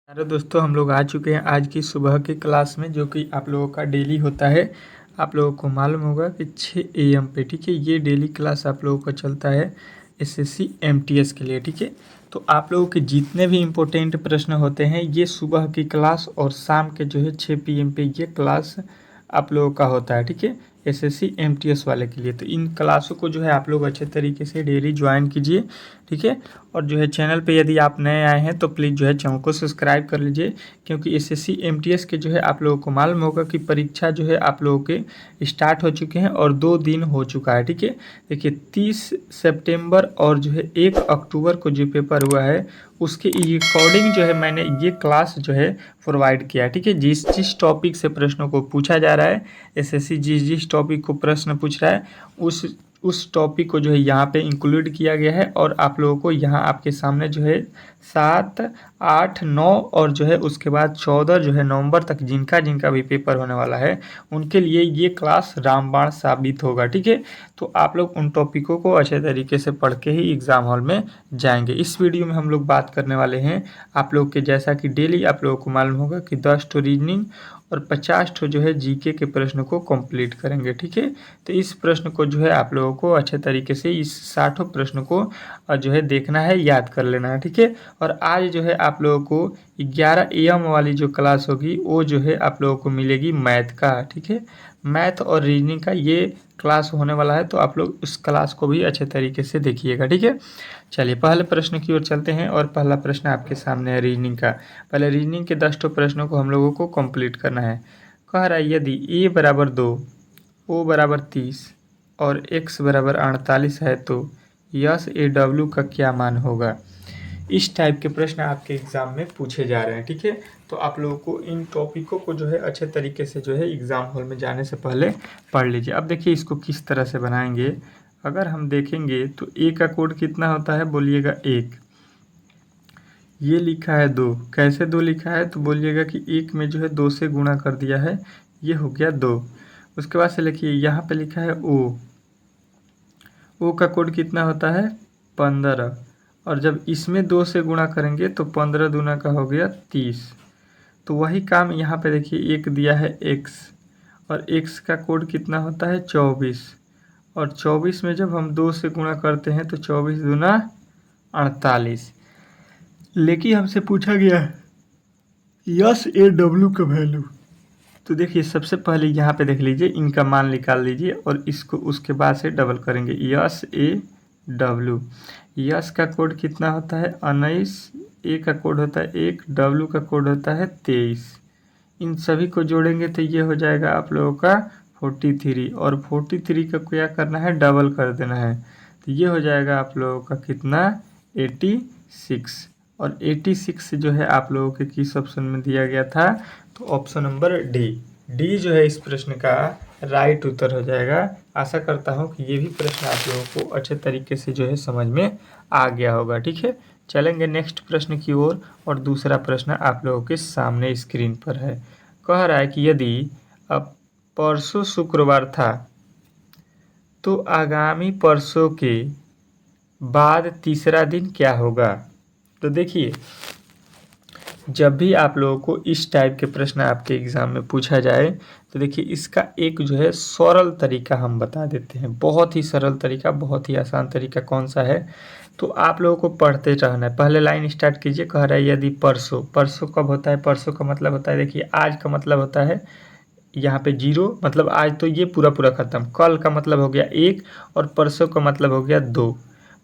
Hello दोस्तों, हम लोग आ चुके हैं आज की सुबह की क्लास में, जो कि आप लोगों का डेली होता है। आप लोगों को मालूम होगा कि 6 AM पे, ठीक है। ये डेली क्लास आप लोगों का चलता है SSC MTS के लिए, ठीक है। तो आप लोगों के जितने भी इम्पोर्टेंट प्रश्न होते हैं, ये सुबह की क्लास और शाम के जो है 6 PM पे ये क्लास आप लोगों का होता है, ठीक है। SSC MTS वाले के लिए तो इन क्लासों को जो है आप लोग अच्छे तरीके से डेली ज्वाइन कीजिए, ठीक है। और जो है चैनल पे यदि आप नए आए हैं तो प्लीज़ जो है चैनल को सब्सक्राइब कर लीजिए, क्योंकि SSC MTS के जो है आप लोगों को मालूम होगा कि परीक्षा जो है आप लोगों के स्टार्ट हो चुके हैं और 2 दिन हो चुका है, ठीक है। देखिए 30 सितंबर और जो है 1 अक्टूबर को जो पेपर हुआ है उसके अकॉर्डिंग जो है मैंने ये क्लास जो है प्रोवाइड किया है, ठीक है। जिस जिस टॉपिक से प्रश्नों को पूछा जा रहा है, SSC जिस जिस टॉपिक को प्रश्न पूछ रहा है उस टॉपिक को जो है यहाँ पे इंक्लूड किया गया है। और आप लोगों को यहाँ आपके सामने जो है 7, 8, 9 और जो है उसके बाद 14 जो है नवंबर तक जिनका जिनका भी पेपर होने वाला है उनके लिए ये क्लास रामबाण साबित होगा, ठीक है। तो आप लोग उन टॉपिकों को अच्छे तरीके से पढ़ के ही एग्ज़ाम हॉल में जाएंगे। इस वीडियो में हम लोग बात करने वाले हैं आप लोग के, जैसा कि डेली आप लोगों को मालूम होगा कि 10 ठो रीजनिंग और 50 ठो जो है जीके के प्रश्न को कंप्लीट करेंगे, ठीक है। तो इस प्रश्न को जो है आप लोगों को अच्छे तरीके से इस 60 प्रश्न को जो है देखना है, याद कर लेना है, ठीक है। और आज जो है आप लोगों को 11 AM वाली जो क्लास होगी वो जो है आप लोगों को मिलेगी मैथ का, ठीक है। मैथ और रीजनिंग का ये क्लास होने वाला है, तो आप लोग उस क्लास को भी अच्छे तरीके से देखिएगा, ठीक है। चलिए पहले प्रश्न की ओर चलते हैं और पहला प्रश्न आपके सामने है रीजनिंग का। पहले रीजनिंग के 10 प्रश्नों को हम लोगों को कंप्लीट करना है। कह रहा है यदि a बराबर 2, o बराबर 30 और x बराबर 48 है तो यस ए डब्ल्यू का क्या मान होगा। इस टाइप के प्रश्न आपके एग्ज़ाम में पूछे जा रहे हैं, ठीक है। तो आप लोगों को इन टॉपिकों को जो है अच्छे तरीके से जो है एग्ज़ाम हॉल में जाने से पहले पढ़ लीजिए। अब देखिए इसको किस तरह से बनाएंगे। अगर हम देखेंगे तो a का कोड कितना होता है, बोलिएगा 1। ये लिखा है 2, कैसे 2 लिखा है तो बोलिएगा कि 1 में जो है 2 से गुणा कर दिया है, ये हो गया 2। उसके बाद से लिखिए यहाँ पे लिखा है ओ का कोड कितना होता है 15, और जब इसमें 2 से गुणा करेंगे तो 15 दूना का हो गया 30। तो वही काम यहाँ पे देखिए एक दिया है x, और x का कोड कितना होता है 24, और 24 में जब हम 2 से गुणा करते हैं तो 24 दूना 48। लेकिन हमसे पूछा गया है यस ए डब्ल्यू का वैल्यू। तो देखिए सबसे पहले यहाँ पे देख लीजिए, इनका मान निकाल लीजिए और इसको उसके बाद से डबल करेंगे। यस ए डब्ल्यू, यस का कोड कितना होता है 19, ए का कोड होता है 1, डब्ल्यू का कोड होता है 23। इन सभी को जोड़ेंगे तो ये हो जाएगा आप लोगों का 43, और 43 का क्या करना है, डबल कर देना है। तो ये हो जाएगा आप लोगों का कितना 86, और 86 जो है आप लोगों के किस ऑप्शन में दिया गया था, तो ऑप्शन नंबर डी जो है इस प्रश्न का राइट उत्तर हो जाएगा। आशा करता हूँ कि ये भी प्रश्न आप लोगों को अच्छे तरीके से जो है समझ में आ गया होगा, ठीक है। चलेंगे नेक्स्ट प्रश्न की ओर, और दूसरा प्रश्न आप लोगों के सामने स्क्रीन पर है। कह रहा है कि यदि अब परसों शुक्रवार था तो आगामी परसों के बाद तीसरा दिन क्या होगा। तो देखिए जब भी आप लोगों को इस टाइप के प्रश्न आपके एग्ज़ाम में पूछा जाए तो देखिए इसका एक जो है सरल तरीका हम बता देते हैं। बहुत ही सरल तरीका, बहुत ही आसान तरीका कौन सा है, तो आप लोगों को पढ़ते रहना है। पहले लाइन स्टार्ट कीजिए। कह रहा है यदि परसों, परसों कब होता है, परसों का मतलब होता है, देखिए आज का मतलब होता है यहाँ पे 0, मतलब आज तो ये पूरा पूरा ख़त्म। कल का मतलब हो गया 1, और परसों का मतलब हो गया 2।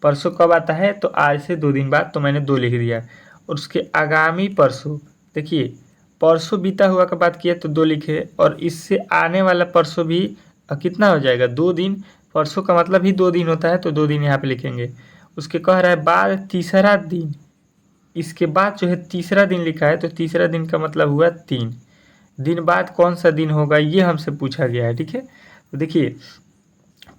परसों कब आता है, तो आज से 2 दिन बाद, तो मैंने 2 लिख दिया। और उसके आगामी परसों, देखिए परसों बीता हुआ का बात किया तो 2 लिखे, और इससे आने वाला परसों भी कितना हो जाएगा 2 दिन। परसों का मतलब ही 2 दिन होता है, तो 2 दिन यहाँ पे लिखेंगे। उसके कह रहा है बाद तीसरा दिन, इसके बाद जो है तीसरा दिन लिखा है, तो तीसरा दिन का मतलब हुआ 3 दिन बाद कौन सा दिन होगा, ये हमसे पूछा गया है, ठीक है। तो देखिए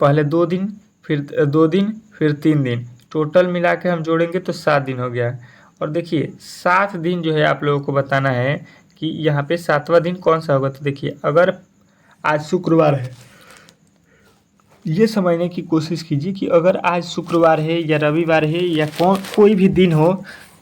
पहले 2 दिन, फिर 2 दिन, फिर 3 दिन, टोटल मिला के हम जोड़ेंगे तो 7 दिन हो गया। और देखिए 7 दिन जो है आप लोगों को बताना है कि यहाँ पे 7वां दिन कौन सा होगा। तो देखिए अगर आज शुक्रवार है, ये समझने की कोशिश कीजिए कि अगर आज शुक्रवार है या रविवार है या कोई भी दिन हो,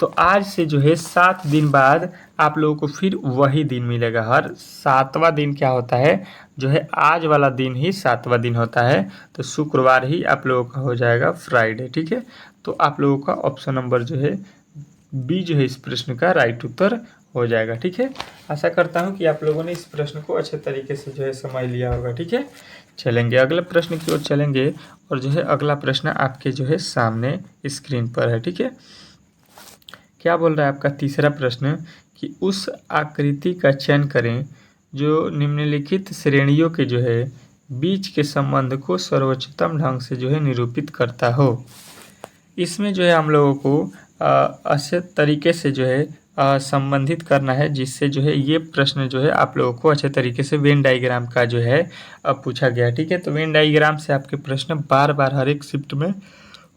तो आज से जो है 7 दिन बाद आप लोगों को फिर वही दिन मिलेगा। हर 7वां दिन क्या होता है, जो है आज वाला दिन ही 7वां दिन होता है। तो शुक्रवार ही आप लोगों का हो जाएगा फ्राइडे। ठीक है, तो आप लोगों का ऑप्शन नंबर जो है बी जो है इस प्रश्न का राइट उत्तर हो जाएगा। ठीक है, आशा करता हूँ कि आप लोगों ने इस प्रश्न को अच्छे तरीके से जो है समझ लिया होगा। ठीक है, चलेंगे अगले प्रश्न की ओर चलेंगे, और जो है अगला प्रश्न आपके जो है सामने स्क्रीन पर है। ठीक है, क्या बोल रहा है आपका तीसरा प्रश्न कि उस आकृति का चयन करें जो निम्नलिखित श्रेणियों के जो है बीच के संबंध को सर्वोच्चतम ढंग से जो है निरूपित करता हो। इसमें जो है हम लोगों को अच्छे तरीके से जो है संबंधित करना है, जिससे जो है ये प्रश्न जो है आप लोगों को अच्छे तरीके से वेन डायग्राम का जो है पूछा गया। ठीक है, तो वेन डायग्राम से आपके प्रश्न बार बार हर एक शिफ्ट में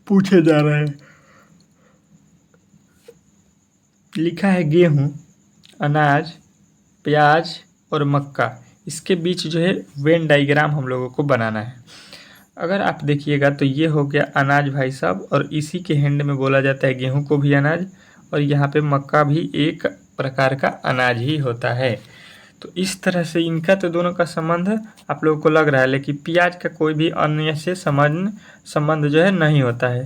पूछे जा रहे हैं। लिखा है गेहूँ, अनाज, प्याज और मक्का, इसके बीच जो है वेन डायग्राम हम लोगों को बनाना है। अगर आप देखिएगा तो ये हो गया अनाज भाई साहब, और इसी के हैंड में बोला जाता है गेहूं को भी अनाज, और यहाँ पे मक्का भी एक प्रकार का अनाज ही होता है। तो इस तरह से इनका तो दोनों का संबंध आप लोगों को लग रहा है, लेकिन प्याज का कोई भी अन्य से संबंध जो है नहीं होता है।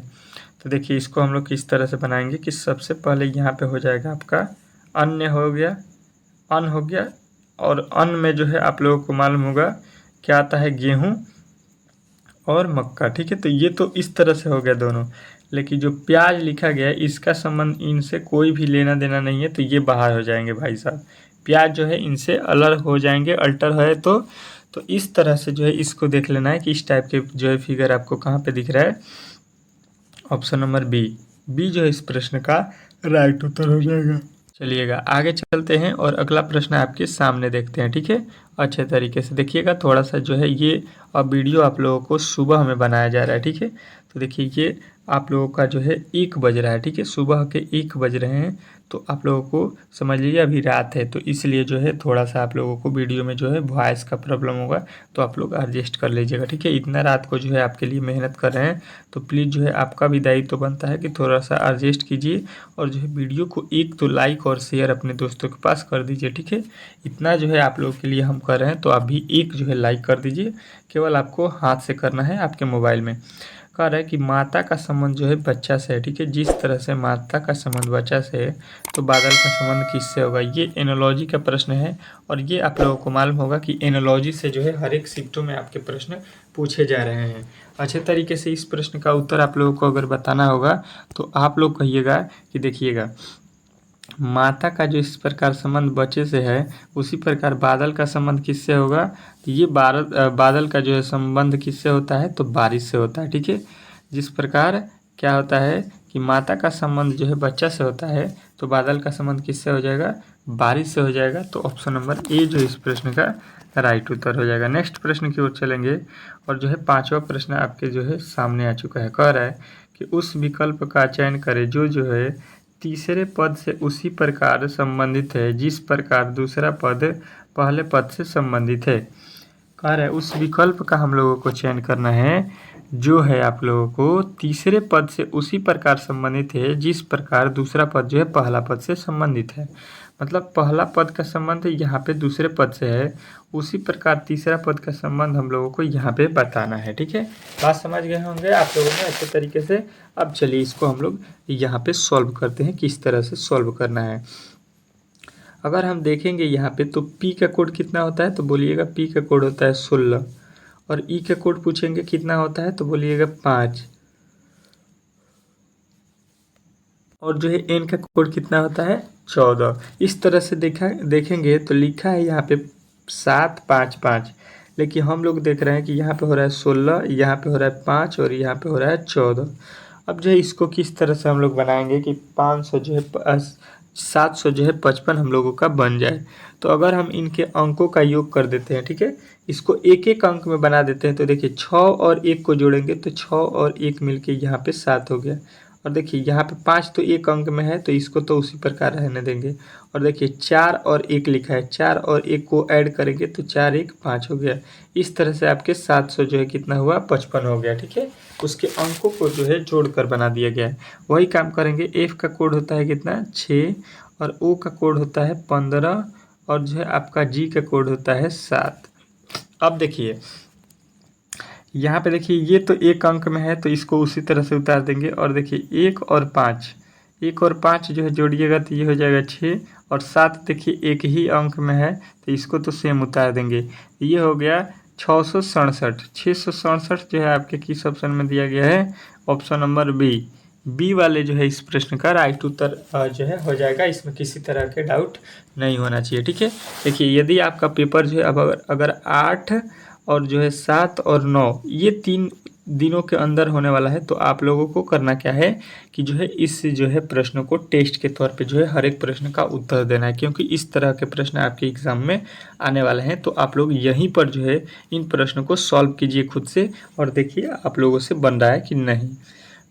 तो देखिए इसको हम लोग किस तरह से बनाएंगे कि सबसे पहले यहाँ पे हो जाएगा आपका अन्य हो गया, अन्न हो गया, और अन्न में जो है आप लोगों को मालूम होगा क्या आता है, गेहूँ और मक्का। ठीक है, तो ये तो इस तरह से हो गया दोनों, लेकिन जो प्याज लिखा गया है इसका संबंध इनसे कोई भी लेना देना नहीं है, तो ये बाहर हो जाएंगे भाई साहब। प्याज जो है इनसे अलग हो जाएंगे, अल्टर है तो इस तरह से जो है इसको देख लेना है कि इस टाइप के जो है फिगर आपको कहाँ पे दिख रहा है। ऑप्शन नंबर बी जो है इस प्रश्न का राइट उत्तर हो जाएगा। चलिएगा आगे चलते हैं और अगला प्रश्न आपके सामने देखते हैं। ठीक है, अच्छे तरीके से देखिएगा, थोड़ा सा जो है ये अब वीडियो आप लोगों को सुबह में बनाया जा रहा है। ठीक है, तो देखिए ये आप लोगों का जो है 1 बज रहा है। ठीक है, सुबह के 1 बज रहे हैं, तो आप लोगों को समझ लीजिए अभी रात है, तो इसलिए जो है थोड़ा सा आप लोगों को वीडियो में जो है वॉइस का प्रॉब्लम होगा, तो आप लोग एडजस्ट कर लीजिएगा। ठीक है, इतना रात को जो है आपके लिए मेहनत कर रहे हैं, तो प्लीज़ जो है आपका भी दायित्व तो बनता है कि थोड़ा सा एडजस्ट कीजिए, और जो है वीडियो को एक तो लाइक और शेयर अपने दोस्तों के पास कर दीजिए। ठीक है, इतना जो है आप लोगों के लिए हम कर रहे हैं, तो आप भी एक जो है लाइक कर दीजिए, केवल आपको हाथ से करना है आपके मोबाइल में। कह रहा है कि माता का संबंध जो है बच्चा से है। ठीक है, जिस तरह से माता का संबंध बच्चा से है, तो बादल का संबंध किससे होगा। ये एनोलॉजी का प्रश्न है, और ये आप लोगों को मालूम होगा कि एनोलॉजी से जो है हर एक शिफ्टों में आपके प्रश्न पूछे जा रहे हैं। अच्छे तरीके से इस प्रश्न का उत्तर आप लोगों को अगर बताना होगा, तो आप लोग कहिएगा कि देखिएगा माता का जो इस प्रकार संबंध बच्चे से है, उसी प्रकार बादल का संबंध किससे होगा। तो ये बादल का जो है संबंध किससे होता है, तो बारिश से होता है। ठीक है, जिस प्रकार क्या होता है कि माता का संबंध जो है बच्चा से होता है, तो बादल का संबंध किससे हो जाएगा, बारिश से हो जाएगा। तो ऑप्शन नंबर ए जो इस प्रश्न का राइट उत्तर हो जाएगा। नेक्स्ट प्रश्न की ओर चलेंगे, और जो है 5वां प्रश्न आपके जो है सामने आ चुका है। कह रहा है कि उस विकल्प का चयन करें जो है तीसरे पद से उसी प्रकार संबंधित है जिस प्रकार दूसरा पद पहले पद से संबंधित है। कह रहा है उस विकल्प का हम लोगों को चयन करना है जो है आप लोगों को तीसरे पद से उसी प्रकार संबंधित है जिस प्रकार दूसरा पद जो है पहला पद से संबंधित है। मतलब पहला पद का संबंध यहाँ पे दूसरे पद से है, उसी प्रकार तीसरा पद का संबंध हम लोगों को यहाँ पे बताना है। ठीक है, बात समझ गए होंगे आप लोगों ने अच्छे तरीके से। अब चलिए इसको हम लोग यहाँ पे सॉल्व करते हैं, किस तरह से सॉल्व करना है। अगर हम देखेंगे यहाँ पे तो पी का कोड कितना होता है, तो बोलिएगा पी का कोड होता है 16, और ई का कोड पूछेंगे कितना होता है, तो बोलिएगा 5, और जो है एन का कोड कितना होता है 14। इस तरह से देखेंगे तो लिखा है यहाँ पे 7 5 5, लेकिन हम लोग देख रहे हैं कि यहाँ पे हो रहा है 16, यहाँ पे हो रहा है 5, और यहाँ पे हो रहा है 14। अब जो है इसको किस तरह से हम लोग बनाएंगे कि 500 जो है 700 जो है 55 हम लोगों का बन जाए। तो अगर हम इनके अंकों का योग कर देते हैं, ठीक है, इसको एक एक अंक में बना देते हैं, तो देखिए 6 और 1 को जोड़ेंगे तो 6 और 1 मिलके यहाँ पे 7 हो गया। और देखिए यहाँ पे 5 तो एक अंक में है, तो इसको तो उसी प्रकार रहने देंगे। और देखिए 4 और 1 लिखा है, 4 और 1 को ऐड करेंगे तो 4 1 5 हो गया। इस तरह से आपके 700 जो है कितना हुआ 55 हो गया। ठीक है, उसके अंकों को जो है जोड़कर बना दिया गया है। वही काम करेंगे। एफ का कोड होता है कितना 6, और ओ का कोड होता है 15 और जो है आपका जी का कोड होता है 7। अब देखिए यहाँ पे देखिए ये तो एक अंक में है तो इसको उसी तरह से उतार देंगे। और देखिए 1 और 5 जो है जोड़िएगा तो ये हो जाएगा 6 और 7 देखिए एक ही अंक में है तो इसको तो सेम उतार देंगे। ये हो गया 667। 667 जो है आपके किस ऑप्शन में दिया गया है? ऑप्शन नंबर बी वाले जो है इस प्रश्न का राइट उत्तर जो है हो जाएगा। इसमें किसी तरह के डाउट नहीं होना चाहिए। ठीक है, देखिए यदि आपका पेपर जो है अब अगर 8 और जो है 7 और 9 ये 3 दिनों के अंदर होने वाला है तो आप लोगों को करना क्या है कि जो है इस जो है प्रश्नों को टेस्ट के तौर पे जो है हर एक प्रश्न का उत्तर देना है, क्योंकि इस तरह के प्रश्न आपके एग्ज़ाम में आने वाले हैं। तो आप लोग यहीं पर जो है इन प्रश्नों को सॉल्व कीजिए खुद से और देखिए आप लोगों से बन रहा है कि नहीं।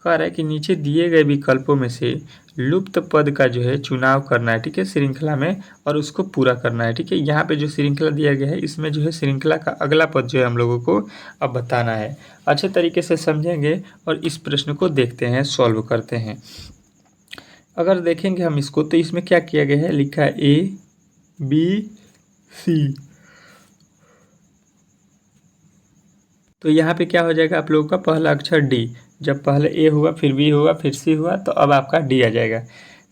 कह रहा है कि नीचे दिए गए विकल्पों में से लुप्त पद का जो है चुनाव करना है, ठीक है, श्रृंखला में, और उसको पूरा करना है। ठीक है, यहाँ पे जो श्रृंखला दिया गया है इसमें जो है श्रृंखला का अगला पद जो है हम लोगों को अब बताना है। अच्छे तरीके से समझेंगे और इस प्रश्न को देखते हैं, सॉल्व करते हैं। अगर देखेंगे हम इसको तो इसमें क्या किया गया है, लिखा है ABC। तो यहाँ पे क्या हो जाएगा आप लोगों का पहला अक्षर डी। जब पहले ए हुआ फिर बी हुआ फिर सी हुआ तो अब आपका डी आ जाएगा।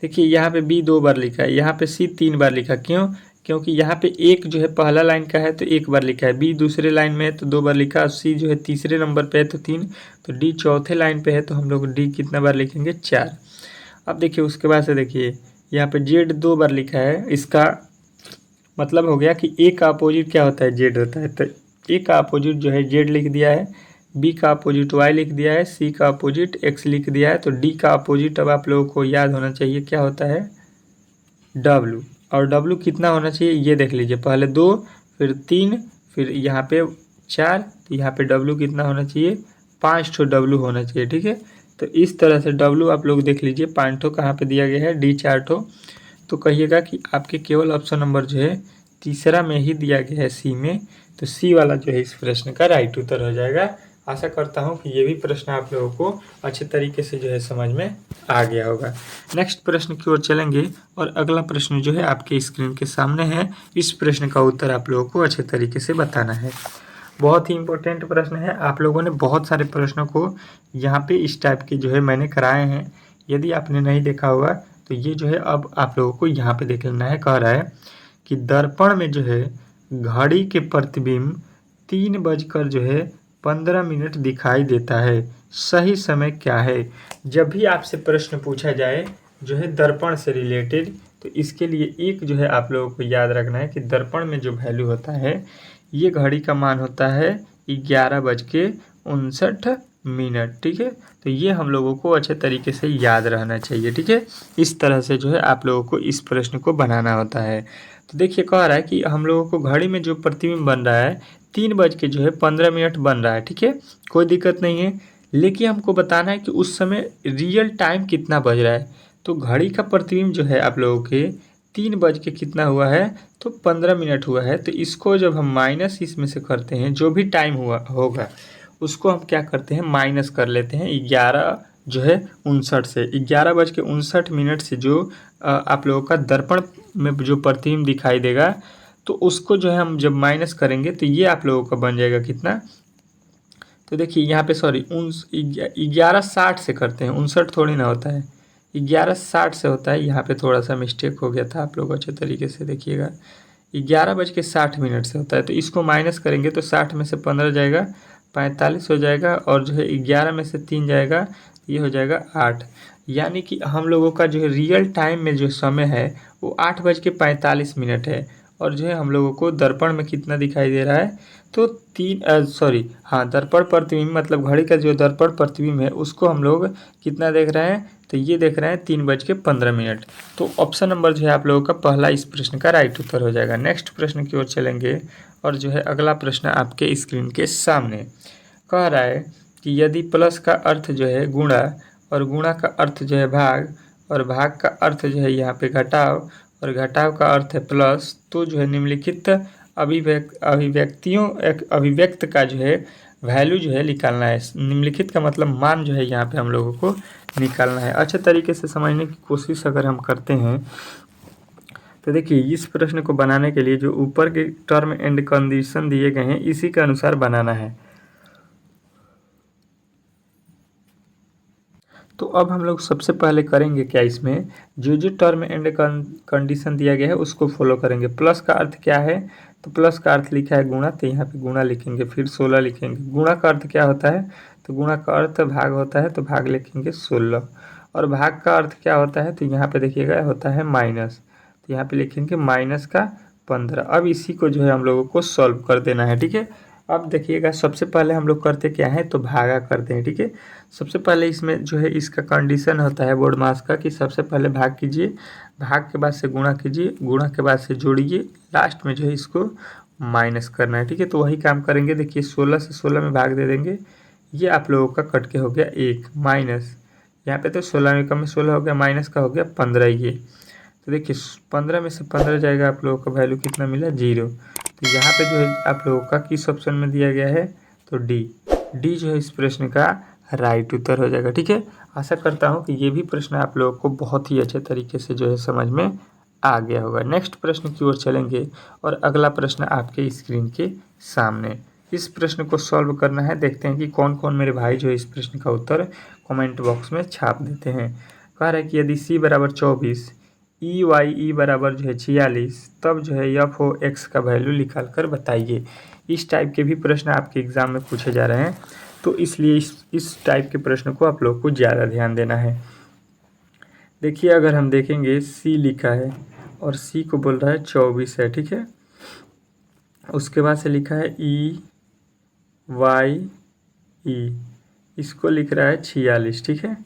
देखिए यहाँ पे बी 2 बार लिखा है, यहाँ पे सी 3 बार लिखा। क्यों? क्योंकि यहाँ पे एक जो है पहला लाइन का है तो 1 बार लिखा है, बी दूसरे लाइन में है तो 2 बार लिखा, और सी जो है तीसरे नंबर पे है तो 3, तो डी चौथे लाइन पे है तो हम लोग डी कितना बार लिखेंगे? 4। अब देखिए उसके बाद से देखिए यहाँ पे जेड 2 बार लिखा है। इसका मतलब हो गया कि ए का अपोजिट क्या होता है? जेड होता है। तो ए का अपोजिट जो है जेड लिख दिया है, बी का अपोजिट वाई लिख दिया है, सी का अपोजिट एक्स लिख दिया है। तो डी का अपोजिट अब आप लोगों को याद होना चाहिए क्या होता है? डब्लू। और डब्लू कितना होना चाहिए ये देख लीजिए, पहले 2 फिर 3 फिर यहाँ पे 4, तो यहाँ पे डब्लू कितना होना चाहिए? 5 ठो डब्लू होना चाहिए। ठीक है, तो इस तरह से डब्लू आप लोग देख लीजिए 5 ठो कहाँ पे दिया गया है? डी 4 ठो। तो कहिएगा कि आपके केवल ऑप्शन नंबर जो है तीसरा में ही दिया गया है, सी में। तो सी वाला जो है इस प्रश्न का राइट उत्तर हो जाएगा। आशा करता हूँ कि ये भी प्रश्न आप लोगों को अच्छे तरीके से जो है समझ में आ गया होगा। नेक्स्ट प्रश्न की ओर चलेंगे और अगला प्रश्न जो है आपके स्क्रीन के सामने है। इस प्रश्न का उत्तर आप लोगों को अच्छे तरीके से बताना है। बहुत ही इंपॉर्टेंट प्रश्न है। आप लोगों ने बहुत सारे प्रश्नों को यहाँ पे इस टाइप के जो है मैंने कराए हैं। यदि आपने नहीं देखा होगा तो ये जो है अब आप लोगों को यहाँ पे देख लेना है। कह रहा है कि दर्पण में जो है घड़ी के प्रतिबिंब 3:15 दिखाई देता है, सही समय क्या है? जब भी आपसे प्रश्न पूछा जाए जो है दर्पण से रिलेटेड तो इसके लिए एक जो है आप लोगों को याद रखना है कि दर्पण में जो वैल्यू होता है ये घड़ी का मान होता है 11:59। ठीक है, तो ये हम लोगों को अच्छे तरीके से याद रहना चाहिए। ठीक है, इस तरह से जो है आप लोगों को इस प्रश्न को बनाना होता है। तो देखिए कह रहा है कि हम लोगों को घड़ी में जो प्रतिबिंब बन रहा है 3:15 बन रहा है। ठीक है, कोई दिक्कत नहीं है, लेकिन हमको बताना है कि उस समय रियल टाइम कितना बज रहा है। तो घड़ी का प्रतिबिंब जो है आप लोगों के 3 बज के कितना हुआ है? तो 15 मिनट हुआ है। तो इसको जब हम माइनस इसमें से करते हैं, जो भी टाइम हुआ होगा उसको हम क्या करते हैं? माइनस कर लेते हैं 11 जो है 59 से। 11:59 से जो आप लोगों का दर्पण में जो प्रतिबिंब दिखाई देगा तो उसको जो है हम जब माइनस करेंगे तो ये आप लोगों का बन जाएगा कितना? तो देखिए यहाँ पे सॉरी 11:60 से करते हैं, 59 थोड़ी ना होता है, 11:60 से होता है। यहाँ पे थोड़ा सा मिस्टेक हो गया था, आप लोग अच्छे तरीके से देखिएगा। 11:60 से होता है। तो इसको माइनस करेंगे तो 60 में से 15 जाएगा, 45 हो जाएगा, और जो है 11 में से 3 जाएगा, ये हो जाएगा 8। यानी कि हम लोगों का जो है रियल टाइम में जो समय है वो 8:45 है। और जो है हम लोगों को दर्पण में कितना दिखाई दे रहा है? तो दर्पण प्रतिबिंब मतलब घड़ी का जो दर्पण प्रतिबिंब है उसको हम लोग कितना देख रहे हैं? तो ये देख रहे हैं 3:15। तो ऑप्शन नंबर जो है आप लोगों का पहला इस प्रश्न का राइट उत्तर हो जाएगा। नेक्स्ट प्रश्न की ओर चलेंगे और जो है अगला प्रश्न आपके स्क्रीन के सामने कह रहा है कि यदि प्लस का अर्थ जो है गुणा और गुणा का अर्थ जो है भाग और भाग का अर्थ जो है यहाँ पे घटाव और घटाव का अर्थ है प्लस, तो जो है निम्नलिखित अभिव्यक्त का जो है वैल्यू जो है निकालना है। निम्नलिखित का मतलब मान जो है यहाँ पे हम लोगों को निकालना है। अच्छे तरीके से समझने की कोशिश अगर हम करते हैं तो देखिए इस प्रश्न को बनाने के लिए जो ऊपर के टर्म एंड कंडीशन दिए गए हैं इसी के अनुसार बनाना है। तो अब हम लोग सबसे पहले करेंगे क्या, इसमें जो जो टर्म एंड कंडीशन दिया गया है उसको फॉलो करेंगे। प्लस का अर्थ क्या है, तो प्लस का अर्थ लिखा है गुणा, तो यहाँ पे गुणा लिखेंगे, फिर 16 लिखेंगे। गुणा का अर्थ क्या होता है, तो गुणा का अर्थ भाग होता है, तो भाग लिखेंगे 16। और भाग का अर्थ क्या होता है, तो यहाँ पे देखिएगा होता है माइनस, तो यहाँ पे लिखेंगे माइनस का 15। अब इसी को जो है हम लोगों को सॉल्व कर देना है, ठीक है। अब देखिएगा सबसे पहले हम लोग करते क्या है, तो भागा करते हैं, ठीक है। सबसे पहले इसमें जो है इसका कंडीशन होता है बोर्ड मास का कि सबसे पहले भाग कीजिए, भाग के बाद से गुणा कीजिए, गुणा के बाद से जोड़िए, लास्ट में जो है इसको माइनस करना है, ठीक है। तो वही काम करेंगे। देखिए 16 से 16 में भाग दे देंगे, ये आप लोगों का कट के हो गया 1 माइनस, यहाँ पे तो 16 में कम में 16 हो गया, माइनस का हो गया 15 ये। तो देखिए 15 में से 15 जाएगा, आप लोगों का वैल्यू कितना मिला 0। तो यहाँ पे जो है आप लोगों का किस ऑप्शन में दिया गया है, तो डी जो है इस प्रश्न का राइट उत्तर हो जाएगा, ठीक है। आशा करता हूँ कि ये भी प्रश्न आप लोगों को बहुत ही अच्छे तरीके से जो है समझ में आ गया होगा। नेक्स्ट प्रश्न की ओर चलेंगे और अगला प्रश्न आपके स्क्रीन के सामने। इस प्रश्न को सॉल्व करना है, देखते हैं कि कौन कौन मेरे भाई जो है इस प्रश्न का उत्तर कमेंट बॉक्स में छाप देते हैं। कह रहा है कि यदि c बराबर 24, ई बराबर जो है 46, तब जो है एफ ओ एक्स का वैल्यू निकाल कर बताइए। इस टाइप के भी प्रश्न आपके एग्ज़ाम में पूछे जा रहे हैं, तो इसलिए इस टाइप के प्रश्न को आप लोग को ज़्यादा ध्यान देना है। देखिए अगर हम देखेंगे सी लिखा है और सी को बोल रहा है 24 है, ठीक है। उसके बाद से लिखा है ई, इसको लिख रहा है 46, ठीक है।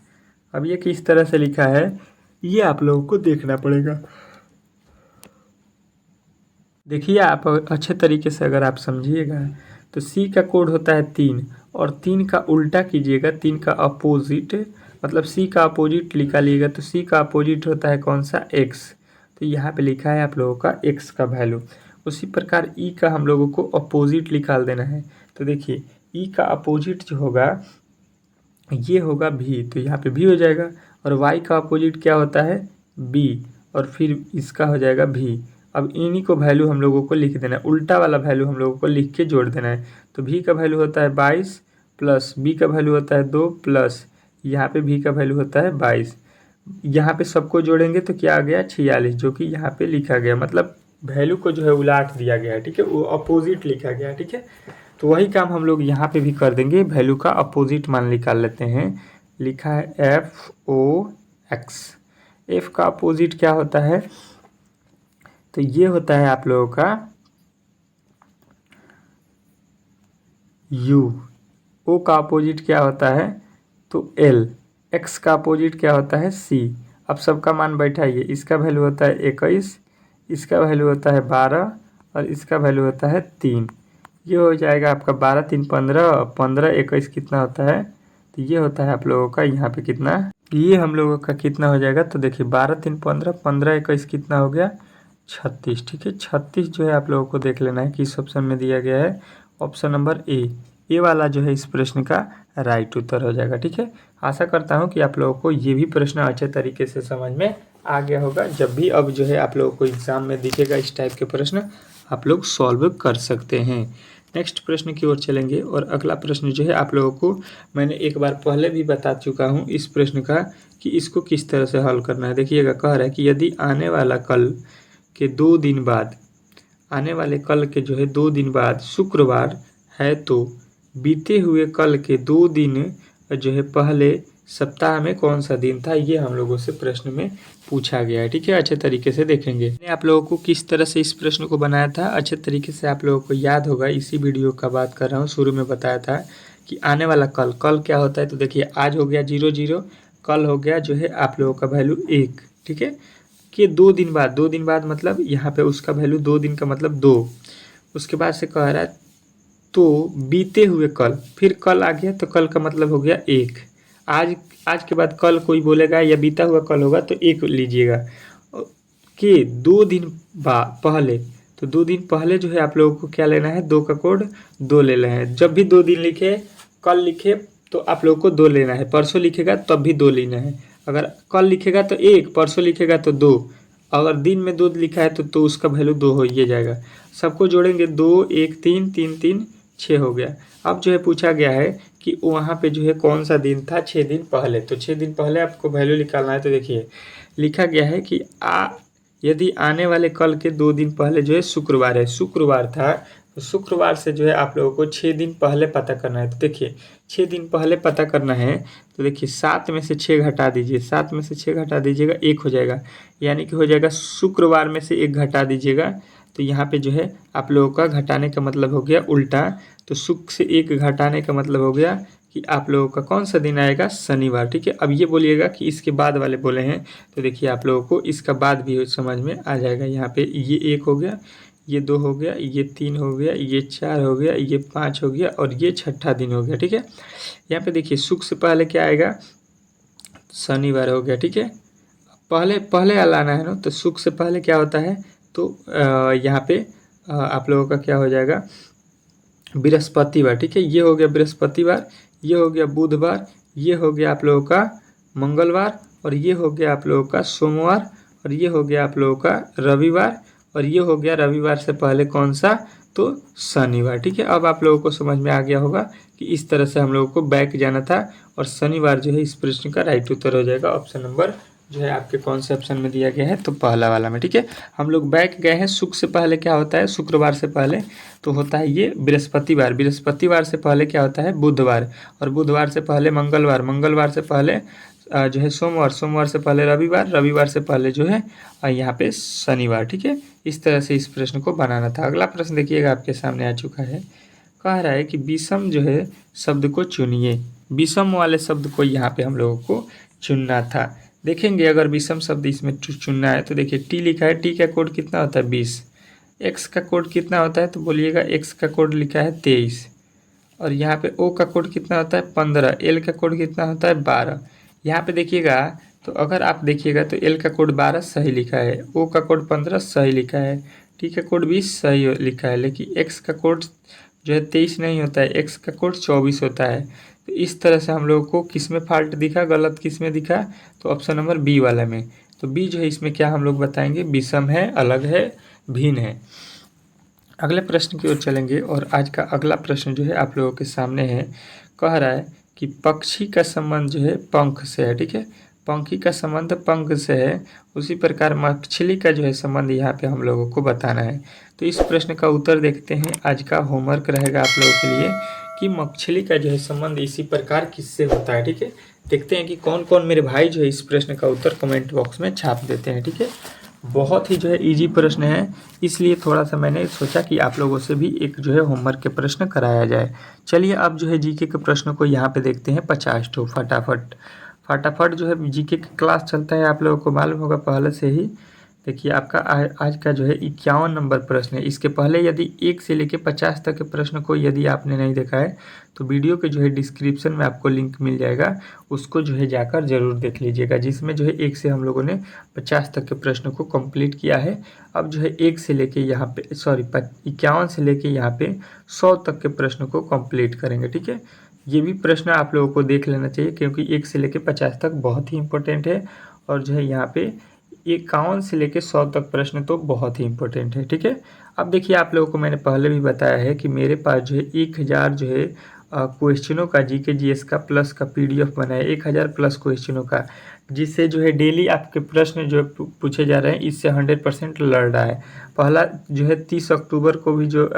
अब ये किस तरह से लिखा है ये आप लोगों को देखना पड़ेगा। देखिए आप अच्छे तरीके से अगर आप समझिएगा तो सी का कोड होता है 3, और 3 का उल्टा कीजिएगा, 3 का अपोजिट, मतलब सी का अपोजिट निकालिएगा तो सी का अपोजिट होता है कौन सा, एक्स। तो यहाँ पे लिखा है आप लोगों का एक्स का वैल्यू। उसी प्रकार ई का हम लोगों को अपोजिट निकाल देना है। तो देखिए ई का अपोजिट जो होगा ये होगा भी, तो यहाँ पे भी हो जाएगा। और y का अपोजिट क्या होता है, b, और फिर इसका हो जाएगा भी। अब इन्हीं को वैल्यू हम लोगों को लिख देना है, उल्टा वाला वैल्यू हम लोगों को लिख के जोड़ देना है। तो v का वैल्यू होता है 22 प्लस b का वैल्यू होता है 2 प्लस यहाँ पे v का वैल्यू होता है 22। यहाँ पे सबको जोड़ेंगे तो क्या आ गया 46, जो कि यहाँ पे लिखा गया, मतलब वैल्यू को जो है उलाट दिया गया है, ठीक है, वो अपोजिट लिखा गया है, ठीक है। तो वही काम हम लोग यहाँ पे भी कर देंगे, वैल्यू का अपोजिट मान निकाल लेते हैं। लिखा है एफ ओ एक्स, एफ का अपोजिट क्या होता है, तो ये होता है आप लोगों का यू। ओ का अपोजिट क्या होता है, तो एल। एक्स का अपोजिट क्या होता है, सी। अब सबका मान बैठाइए, इसका वैल्यू होता है 21, इसका वैल्यू होता है 12, और इसका वैल्यू होता है 3। ये हो जाएगा आपका 12 3 15, 15 21 कितना होता है, तो ये होता है आप लोगों का यहाँ पे कितना, ये हम लोगों का कितना हो जाएगा, तो देखिए 12 3 15, 15 21 कितना हो गया 36, ठीक है। 36 जो है आप लोगों को देख लेना है किस ऑप्शन में दिया गया है, ऑप्शन नंबर ए वाला जो है इस प्रश्न का राइट उत्तर हो जाएगा, ठीक है। आशा करता हूँ कि आप लोगों को ये भी प्रश्न अच्छे तरीके से समझ में आ गया होगा। जब भी अब जो है आप लोगों को एग्ज़ाम में दिखेगा इस टाइप के प्रश्न आप लोग सॉल्व कर सकते हैं। नेक्स्ट प्रश्न की ओर चलेंगे और अगला प्रश्न जो है आप लोगों को मैंने एक बार पहले भी बता चुका हूँ इस प्रश्न का कि इसको किस तरह से हल करना है। देखिएगा कह रहा है कि यदि आने वाले कल के 2 दिन बाद शुक्रवार है तो बीते हुए कल के 2 दिन जो है पहले सप्ताह में कौन सा दिन था, ये हम लोगों से प्रश्न में पूछा गया है, ठीक है। अच्छे तरीके से देखेंगे मैंने आप लोगों को किस तरह से इस प्रश्न को बनाया था, अच्छे तरीके से आप लोगों को याद होगा। इसी वीडियो का बात कर रहा हूँ, शुरू में बताया था कि आने वाला कल क्या होता है, तो देखिए आज हो गया 0 0, कल हो गया जो है आप लोगों का वैल्यू 1, ठीक है। कि 2 दिन बाद मतलब यहाँ पे उसका वैल्यू 2 दिन का मतलब 2। उसके बाद से कह रहा है तो बीते हुए कल, फिर कल आ गया तो कल का मतलब हो गया 1। आज के बाद कल कोई बोलेगा या बीता हुआ कल होगा तो 1 लीजिएगा। कि 2 दिन पहले, तो 2 दिन पहले जो है आप लोगों को क्या लेना है, 2 का कोड 2 ले लेना है। जब भी 2 दिन लिखे, कल लिखे तो आप लोगों को 2 लेना है, परसों लिखेगा तब भी 2 लेना है। अगर कल लिखेगा तो 1, परसों लिखेगा तो 2, अगर दिन में 2 लिखा है तो उसका वैल्यू 2 हो ही जाएगा। सबको जोड़ेंगे 2 1 3 3 3 6 हो गया। अब जो है पूछा गया है कि वहाँ पे जो है कौन सा दिन था 6 दिन पहले, तो 6 दिन पहले आपको वैल्यू निकालना है। तो देखिए लिखा गया है कि यदि आने वाले कल के 2 दिन पहले जो है शुक्रवार है, शुक्रवार था, तो शुक्रवार से जो है आप लोगों को 6 दिन पहले पता करना है। तो देखिए 6 दिन पहले पता करना है, तो देखिए 7 में से 6 घटा दीजिए, 7 में से 6 घटा दीजिएगा 1 हो जाएगा, यानी कि हो जाएगा शुक्रवार में से 1 घटा दीजिएगा। तो यहाँ पे जो है आप लोगों का घटाने का मतलब हो गया उल्टा, तो शुक्र से 1 घटाने का मतलब हो गया कि आप लोगों का कौन सा दिन आएगा, शनिवार। ठीक है, अब ये बोलिएगा कि इसके बाद वाले बोले हैं, तो देखिए आप लोगों को इसका बाद भी समझ में आ जाएगा। यहाँ पे ये 1 हो गया, ये 2 हो गया, ये 3 हो गया, ये 4 हो गया, ये 5 हो गया और ये छठा दिन हो गया। ठीक है, यहाँ पे देखिए शुक्र से पहले क्या आएगा, शनिवार हो गया। ठीक है, पहले पहले लाना है ना, तो शुक्र से पहले क्या होता है, तो यहाँ पे आप लोगों का क्या हो जाएगा, बृहस्पतिवार। ठीक है, ये हो गया बृहस्पतिवार, ये हो गया बुधवार, ये हो गया आप लोगों का मंगलवार, और ये हो गया आप लोगों का सोमवार, और ये हो गया आप लोगों का रविवार, और ये हो गया रविवार से पहले कौन सा, तो शनिवार। ठीक है, अब आप लोगों को समझ में आ गया होगा कि इस तरह से हम लोगों को बैक जाना था, और शनिवार जो है इस प्रश्न का राइट उत्तर हो जाएगा। ऑप्शन नंबर जो है आपके कौन से ऑप्शन में दिया गया है, तो पहला वाला में। ठीक है, हम लोग बैक गए हैं। शुक्र से पहले क्या होता है, शुक्रवार से पहले तो होता है ये बृहस्पतिवार, बृहस्पतिवार से पहले क्या होता है, बुधवार, और बुधवार से पहले मंगलवार, मंगलवार से पहले जो है सोमवार, सोमवार से पहले रविवार, रविवार से पहले जो है यहाँ पे शनिवार। ठीक है, इस तरह से इस प्रश्न को बनाना था। अगला प्रश्न देखिएगा आपके सामने आ चुका है, कह रहा है कि विषम जो है शब्द को चुनिए। विषम वाले शब्द को यहाँ पे हम लोगों को चुनना था। देखेंगे अगर विषम शब्द इसमें चुनना है, तो देखिए टी लिखा है, टी का कोड कितना होता है 20, एक्स का कोड कितना होता है, तो बोलिएगा एक्स का कोड लिखा है 23, और यहाँ पे ओ का कोड कितना होता है 15, एल का कोड कितना होता है 12। यहाँ पे देखिएगा, तो अगर आप देखिएगा तो एल का कोड 12 सही लिखा है, ओ का कोड 15 सही लिखा है, टी का कोड 20 सही लिखा है, लेकिन एक्स का कोड जो है 23 नहीं होता है, एक्स का कोड 24 होता है। तो इस तरह से हम लोगों को किस में फॉल्ट दिखा, गलत किस में दिखा, तो ऑप्शन नंबर बी वाला में। तो बी जो है इसमें क्या हम लोग बताएंगे, विषम है, अलग है, भिन्न है। अगले प्रश्न की ओर चलेंगे, और आज का अगला प्रश्न जो है आप लोगों के सामने है। कह रहा है कि पक्षी का संबंध जो है पंख से है। ठीक है, पंखी का संबंध पंख से है, उसी प्रकार मछली का जो है संबंध यहाँ पे हम लोगों को बताना है। तो इस प्रश्न का उत्तर देखते हैं। आज का होमवर्क रहेगा आप लोगों के लिए कि मछली का जो है संबंध इसी प्रकार किससे होता है। ठीक है, देखते हैं कि कौन कौन मेरे भाई जो है इस प्रश्न का उत्तर कमेंट बॉक्स में छाप देते हैं। ठीक है, बहुत ही जो है इजी प्रश्न है, इसलिए थोड़ा सा मैंने सोचा कि आप लोगों से भी एक जो है होमवर्क के प्रश्न कराया जाए। चलिए अब जो है जीके के प्रश्न को यहाँ पे देखते हैं 50 ठो फटाफट फटाफट जो है जीके की क्लास चलता है, आप लोगों को मालूम होगा पहले से ही। देखिए आपका आज का जो है 51 नंबर प्रश्न है। इसके पहले यदि 1 से लेकर 50 तक के प्रश्न को यदि आपने नहीं देखा है, तो वीडियो के जो है डिस्क्रिप्शन में आपको लिंक मिल जाएगा, उसको जो है जाकर ज़रूर देख लीजिएगा, जिसमें जो है 1 से हम लोगों ने 50 तक के प्रश्न को कंप्लीट किया है। अब जो है 1 से लेके यहाँ पे 51 से लेके यहाँ पे 100 तक के प्रश्न को कंप्लीट करेंगे। ठीक है, ये भी प्रश्न आप लोगों को देख लेना चाहिए, क्योंकि 1 से लेके 50 तक बहुत ही इंपॉर्टेंट है, और जो है यहाँ पे 51 से लेके 100 तक प्रश्न तो बहुत ही इंपॉर्टेंट है। ठीक है, अब देखिए आप लोगों को मैंने पहले भी बताया है कि मेरे पास जो है 1000 जो है क्वेश्चनों का जीके जीएस का प्लस का पीडीएफ बना है, 1000 प्लस क्वेश्चनों का, जिससे जो है डेली आपके प्रश्न जो पूछे जा रहे हैं, इससे 100% लड़ रहा है। पहला जो है 30 अक्टूबर को भी जो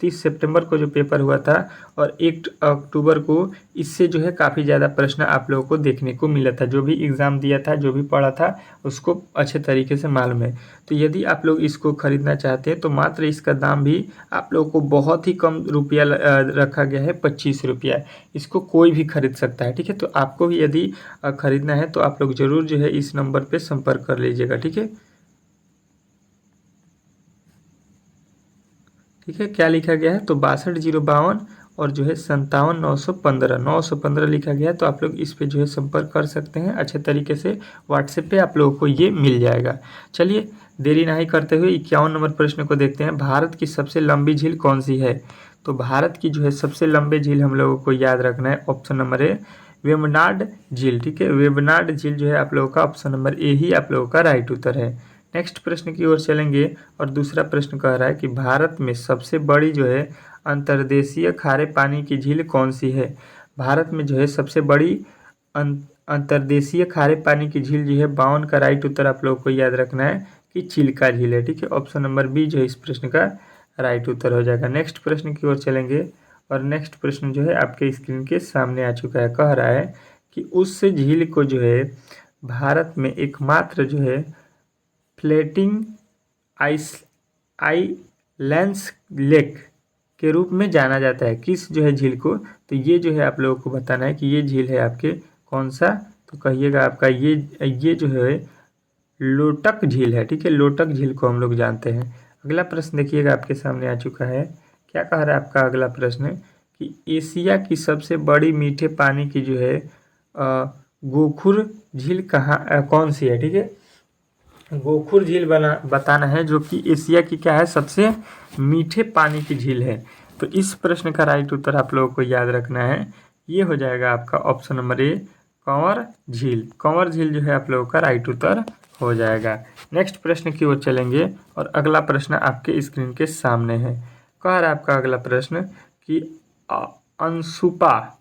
30 सितंबर को जो पेपर हुआ था, और 1 अक्टूबर को इससे जो है काफ़ी ज़्यादा प्रश्न आप लोगों को देखने को मिला था। जो भी एग्ज़ाम दिया था, जो भी पढ़ा था, उसको अच्छे तरीके से मालूम है। तो यदि आप लोग इसको ख़रीदना चाहते हैं, तो मात्र इसका दाम भी आप लोगों को बहुत ही कम रुपया रखा गया है, 25 रुपया। इसको कोई भी खरीद सकता है। ठीक है, तो आपको भी यदि खरीदना है तो आप लोग ज़रूर जो है इस नंबर पे संपर्क कर लीजिएगा। ठीक है, ठीक है, क्या लिखा गया है, तो 62,052 और जो है 57,915 लिखा गया है। तो आप लोग इस पे जो है संपर्क कर सकते हैं अच्छे तरीके से, व्हाट्सएप पे आप लोगों को ये मिल जाएगा। चलिए देरी नहीं करते हुए 51 नंबर प्रश्न को देखते हैं। भारत की सबसे लंबी झील कौन सी है? तो भारत की जो है सबसे लंबी झील हम लोगों को याद रखना है, ऑप्शन नंबर ए वेम्बनाड झील। ठीक है, वेम्बनाड झील जो है आप लोगों का ऑप्शन नंबर ए ही आप लोगों का राइट उत्तर है। नेक्स्ट प्रश्न की ओर चलेंगे और दूसरा प्रश्न कह रहा है कि भारत में सबसे बड़ी जो है अंतर्देशीय खारे पानी की झील कौन सी है। भारत में जो है सबसे बड़ी अंतर्देशीय खारे पानी की झील जो है 52 का राइट उत्तर आप लोगों को याद रखना है कि चिल्का झील है। ठीक है, ऑप्शन नंबर बी जो है इस प्रश्न का राइट उत्तर हो जाएगा। नेक्स्ट प्रश्न की ओर चलेंगे और नेक्स्ट प्रश्न जो है आपके स्क्रीन के सामने आ चुका है। कह रहा है कि उस झील को जो है भारत में एकमात्र जो है फ्लोटिंग आइलैंड्स लेक के रूप में जाना जाता है। किस जो है झील को, तो ये जो है आप लोगों को बताना है कि ये झील है आपके कौन सा, तो कहिएगा आपका ये जो है लोटक झील है। ठीक है, लोटक झील को हम लोग जानते हैं। अगला प्रश्न देखिएगा आपके सामने आ चुका है। क्या कह रहा है आपका अगला प्रश्न कि एशिया की सबसे बड़ी मीठे पानी की जो है गोखुर झील कौन सी है। ठीक है, गोखुर झील बताना है जो कि एशिया की क्या है सबसे मीठे पानी की झील है। तो इस प्रश्न का राइट उत्तर आप लोगों को याद रखना है, ये हो जाएगा आपका ऑप्शन नंबर ए कंवर झील। कंवर झील जो है आप लोगों का राइट उत्तर हो जाएगा। नेक्स्ट प्रश्न की ओर चलेंगे और अगला प्रश्न आपके स्क्रीन के सामने है। कह रहा है आपका अगला प्रश्न कि अनसुपा